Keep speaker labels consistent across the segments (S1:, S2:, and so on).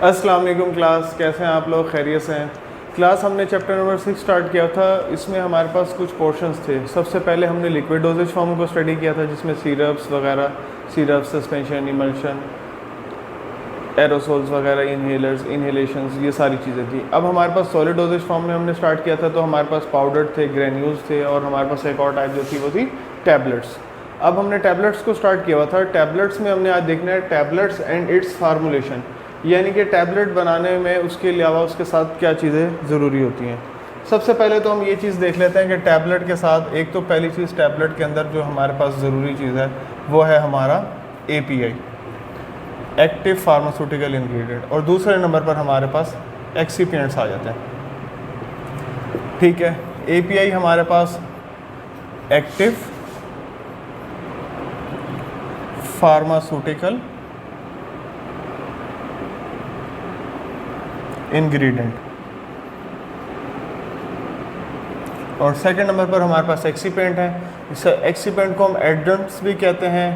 S1: अस्सलाम वालेकुम क्लास, कैसे हैं आप लोग? खैरियत से हैं? क्लास हमने चैप्टर नंबर 6 स्टार्ट किया था। इसमें हमारे पास कुछ पोर्शंस थे। सबसे पहले हमने लिक्विड डोजेज फॉर्म को स्टडी किया था, जिसमें सिरप्स वगैरह, सिरप, सस्पेंशन, इमल्शन, एरोसोल्स वगैरह, इनहेलर्स, इनहेलेशंस, ये सारी चीज़ें थी। अब हमारे पास सॉलिड डोजेज फॉर्म में हमने स्टार्ट किया था, तो हमारे पास पाउडर थे, ग्रेन्यूल्स थे, और हमारे पास एक और टाइप जो थी वो थी टैबलेट्स। अब हमने टैबलेट्स को स्टार्ट किया हुआ था। टैबलेट्स में हमने आज देखना है टैबलेट्स एंड इट्स फार्मूलेशन, यानी कि टैबलेट बनाने में उसके अलावा उसके साथ क्या चीज़ें ज़रूरी होती हैं। सबसे पहले तो हम ये चीज़ देख लेते हैं कि टैबलेट के साथ, एक तो पहली चीज़ टैबलेट के अंदर जो हमारे पास ज़रूरी चीज़ है वो है हमारा API, एक्टिव फार्मास्यूटिकल इंग्रेडिएंट, और दूसरे नंबर पर हमारे पास एक्सिपिएंट्स आ जाते हैं। ठीक है, API हमारे पास एक्टिव फार्मास्यूटिकल इंग्रेडिएंट, और सेकंड नंबर पर हमारे पास एक्सिपेंट है। इस एक्सिपेंट को हम एडेंट्स भी कहते हैं,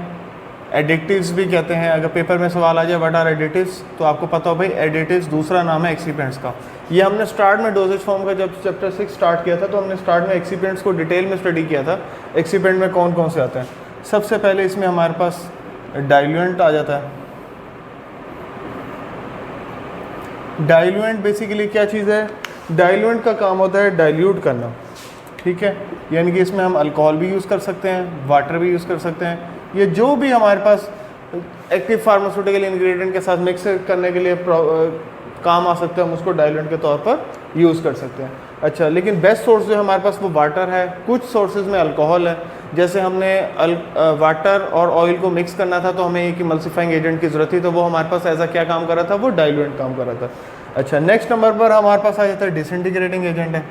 S1: एडिटिव्स भी कहते हैं। अगर पेपर में सवाल आ जाए व्हाट आर एडिटिव्स, तो आपको पता हो भाई एडिटिव्स दूसरा नाम है एक्सिपेंट्स का। ये हमने स्टार्ट में डोजेज फॉर्म का जब चैप्टर 6 स्टार्ट किया था, तो हमने स्टार्ट में एक्सिपेंट्स को डिटेल में स्टडी किया था। एक्सिपेंट में कौन कौन से आते हैं? सबसे पहले इसमें हमारे पास डाइल्यूएंट आ जाता है। डाइल्यूएंट बेसिकली क्या चीज़ है? डाइल्यूएंट का काम होता है डाइल्यूट करना, ठीक है, यानी कि इसमें हम अल्कोहल भी यूज़ कर सकते हैं, वाटर भी यूज़ कर सकते हैं। ये जो भी हमारे पास एक्टिव फार्मास्यूटिकल इंग्रेडिएंट के साथ मिक्स करने के लिए काम आ सकता है, हम उसको डाइल्यूएंट के तौर पर यूज़ कर सकते हैं। अच्छा, लेकिन बेस्ट सोर्स जो है हमारे पास वो वाटर है। कुछ सोर्सेज में अल्कोहल है, जैसे हमने वाटर और ऑयल को मिक्स करना था, तो हमें एक इमल्सिफाइंग एजेंट की ज़रूरत थी, तो वो हमारे पास ऐसा क्या काम कर रहा था? वो डाइल्यूएंट काम कर रहा था। अच्छा, नेक्स्ट नंबर पर हमारे पास आ जाता है डिसइंटीग्रेटिंग एजेंट है।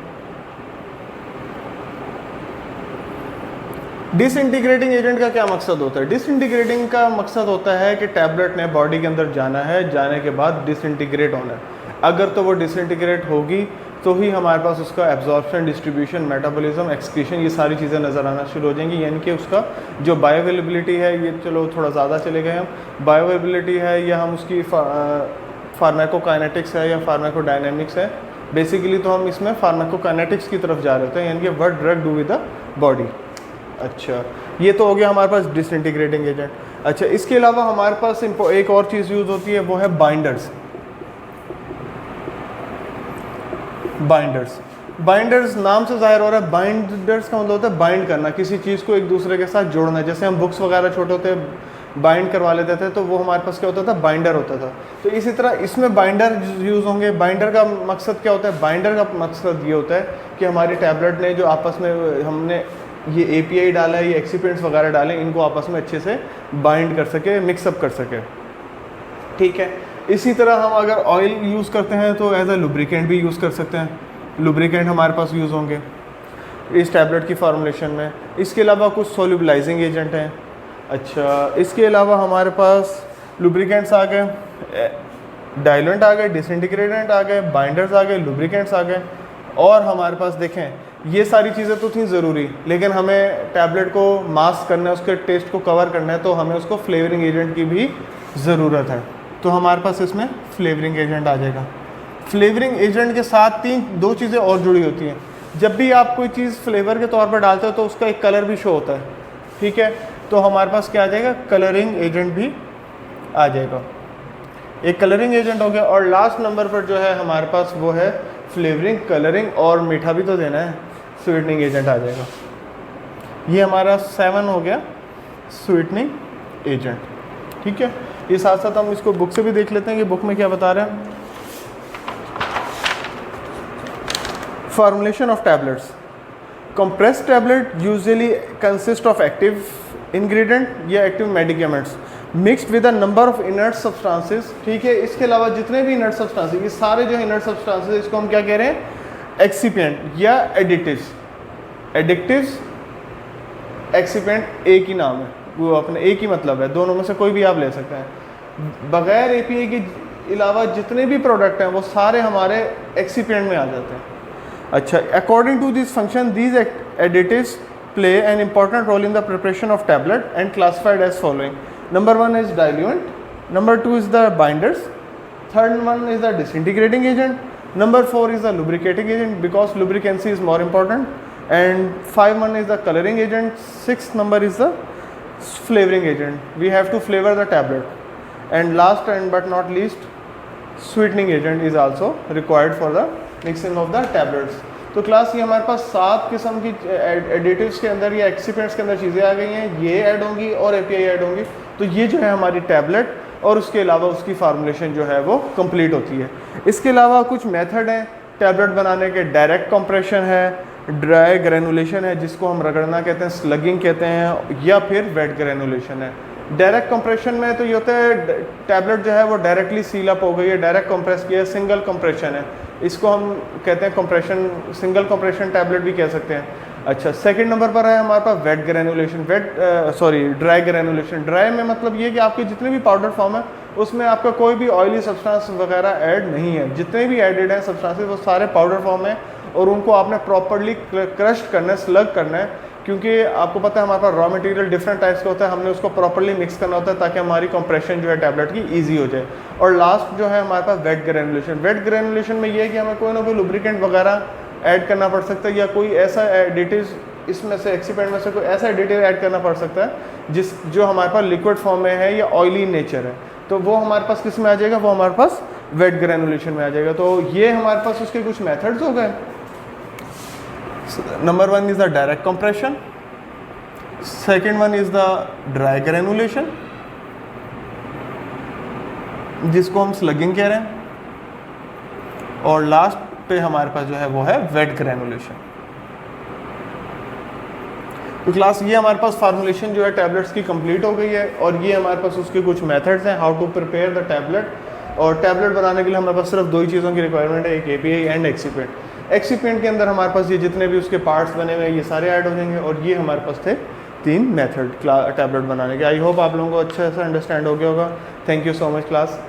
S1: डिसइंटीग्रेटिंग एजेंट का क्या मकसद होता है? डिसइंटीग्रेटिंग का मकसद होता है कि टैबलेट ने बॉडी के अंदर जाना है, जाने के बाद डिसइंटीग्रेट होना है। अगर तो वो डिसइंटीग्रेट होगी तो ही हमारे पास उसका एब्जॉर्प्शन, डिस्ट्रीब्यूशन, मेटाबॉलिज्म, एक्सक्रीशन, ये सारी चीज़ें नज़र आना शुरू हो जाएंगी। यानी कि उसका जो बायोअवेलेबिलिटी है, ये चलो थोड़ा ज़्यादा चले गए हम, बायोअवेलेबिलिटी है या हम उसकी फार्माकोकाइनेटिक्स है या फार्माकोडायनेमिक्स है। बेसिकली तो हम इसमें फार्माकोकाइनेटिक्स की तरफ जा रहे होते हैं, यानी कि what drug do with the body. अच्छा, ये तो हो गया हमारे पास डिसइंटीग्रेटिंग एजेंट। अच्छा, इसके अलावा हमारे पास एक और चीज़ यूज़ होती है, वो है बाइंडर्स। बाइंडर्स नाम से जाहिर हो रहा है, बाइंडर्स का मतलब होता है बाइंड करना, किसी चीज़ को एक दूसरे के साथ जोड़ना। जैसे हम बुक्स वगैरह छोटे होते बाइंड करवा लेते थे, तो वो हमारे पास क्या होता था? बाइंडर होता था। तो इसी तरह इसमें बाइंडर यूज़ होंगे। बाइंडर का मकसद क्या होता है? बाइंडर का मकसद ये होता है कि हमारी टैबलेट ने जो आपस में हमने ये API डाला है, ये एक्सिपेंट्स वगैरह डालें, इनको आपस में अच्छे से बाइंड कर सके, मिक्सअप कर सके, ठीक है। इसी तरह हम अगर ऑयल यूज़ करते हैं तो एज अ लुब्रिकेंट भी यूज़ कर सकते हैं। लुब्रिकेंट हमारे पास यूज़ होंगे इस टैबलेट की फार्मूलेशन में। इसके अलावा कुछ सोल्यूबलाइजिंग एजेंट हैं। अच्छा, इसके अलावा हमारे पास लुब्रिकेंट्स आ गए, डाइल्यूएंट आ गए, डिसइंटीग्रेटेंट आ गए, बाइंडर्स आ गए, लुब्रिकेंट्स आ गए, और हमारे पास देखें ये सारी चीज़ें तो थी ज़रूरी, लेकिन हमें टैबलेट को मास्क करना है, उसके टेस्ट को कवर करना है, तो हमें उसको फ्लेवरिंग एजेंट की भी ज़रूरत है। तो हमारे पास इसमें फ्लेवरिंग एजेंट आ जाएगा। फ्लेवरिंग एजेंट के साथ दो चीज़ें और जुड़ी होती हैं। जब भी आप कोई चीज़ फ्लेवर के तौर पर डालते हो तो उसका एक कलर भी शो होता है, ठीक है। तो हमारे पास क्या आ जाएगा? कलरिंग एजेंट भी आ जाएगा। एक कलरिंग एजेंट हो गया, और लास्ट नंबर पर जो है हमारे पास वो है फ्लेवरिंग, कलरिंग, और मीठा भी तो देना है, स्वीटनिंग एजेंट आ जाएगा। ये हमारा 7 हो गया स्वीटनिंग एजेंट, ठीक है। ये साथ साथ हम इसको बुक से भी देख लेते हैं कि बुक में क्या बता रहे हैं। Formulation of tablets. compressed tablet usually consist of active ingredient या active medicaments mixed with a number of inert substances, ठीक है। इसके अलावा जितने भी inert substances, ये सारे जो inert substances, इसको हम क्या कह रहे हैं? एक्सीपिएंट या एडिटिव्स। एडिक्टिव्स, एक्सीपिएंट एक ही नाम है, वो अपने एक ही मतलब है, दोनों में से कोई भी आप ले सकते हैं। बगैर API के अलावा जितने भी प्रोडक्ट हैं वो सारे हमारे एक्सीपिएंट में आ जाते हैं। अच्छा, according to this function these additives play an important role in the preparation of tablet and classified as following. Number 1 is diluent, number 2 is the binders, third one is the disintegrating agent, number 4 is the lubricating agent because lubricancy is more important, and 5 one is the coloring agent, 6 number is the flavoring agent. We have to flavor the tablet, and last and but not least sweetening agent is also required for the mixing of the tablets. तो class ये हमारे पास 7 किस्म की additives के अंदर या एक्सिपेंट्स के अंदर चीज़ें आ गई हैं, ये ऐड होंगी और एपीआई ऐड होंगी, तो ये जो है हमारी टैबलेट और उसके अलावा उसकी फार्मूलेशन जो है वो कंप्लीट होती है। इसके अलावा कुछ मेथड हैं टैबलेट बनाने के, डायरेक्ट कंप्रेशन है, ड्राई ग्रेनुलेशन है जिसको हम रगड़ना कहते हैं, स्लगिंग कहते हैं, या फिर वेट ग्रेनुलेशन है। डायरेक्ट कंप्रेशन में तो ये होता है टैबलेट जो है वो डायरेक्टली सील अप हो गई है, डायरेक्ट कंप्रेस किया है, सिंगल कंप्रेशन है, इसको हम कहते हैं कंप्रेशन, सिंगल कंप्रेशन टैबलेट भी कह सकते हैं। अच्छा, सेकंड नंबर पर है हमारे पास wet granulation, dry granulation. Dry में मतलब ये कि आपके जितने भी पाउडर फॉर्म है उसमें आपका कोई भी ऑयली सब्सटेंस वगैरह ऐड नहीं है, जितने भी एडिड हैं सब्सटेंसेस वो सारे पाउडर फॉर्म है और उनको आपने प्रॉपरली क्रश करना है, स्लग करना है, क्योंकि आपको पता है हमारे पास रॉ मटेरियल डिफरेंट टाइप्स का होता है, हमने उसको प्रॉपरली मिक्स करना होता है ताकि हमारी कंप्रेशन जो है टैबलेट की ईजी हो जाए। और लास्ट जो है हमारे पास वेट ग्रेनुलेशन। वेट ग्रेनुलेशन में ये है कि हमें कोई ना कोई लुब्रिकेंट वगैरह ऐड करना पड़ सकता है, या कोई ऐसा एडिटिव इसमें से एक्सीपेंट में से कोई ऐसा एडिटिव ऐड करना पड़ सकता है जो हमारे पास लिक्विड फॉर्म में है या ऑयली नेचर है, तो वो हमारे पास किस में आ जाएगा, वो हमारे पास वेट ग्रेनुलेशन में आ जाएगा। तो ये हमारे पास उसके कुछ मेथड्स हो गए। Number 1 is the direct compression, second one is the dry granulation जिसको हम स्लगिंग कह रहे हैं, और लास्ट पे हमारे पास जो है वो है वेट ग्रेनुलेशन। तो क्लास ये हमारे पास फार्मूलेशन जो है टैबलेट्स की कंप्लीट हो गई है, और ये हमारे पास उसके कुछ मेथड्स हैं how to prepare the tablet. और टैबलेट बनाने के लिए हमारे पास सिर्फ 2 ही चीज़ों की रिक्वायरमेंट है, एक एपीआई एंड एक्सीपेंट। एक्सीपेंट के अंदर हमारे पास ये जितने भी उसके पार्ट्स बने हुए हैं ये सारे ऐड हो जाएंगे, और ये हमारे पास थे 3 मेथड टैबलेट बनाने के। आई होप आप लोगों को अच्छे से अंडरस्टैंड हो गया होगा। Thank you so much class.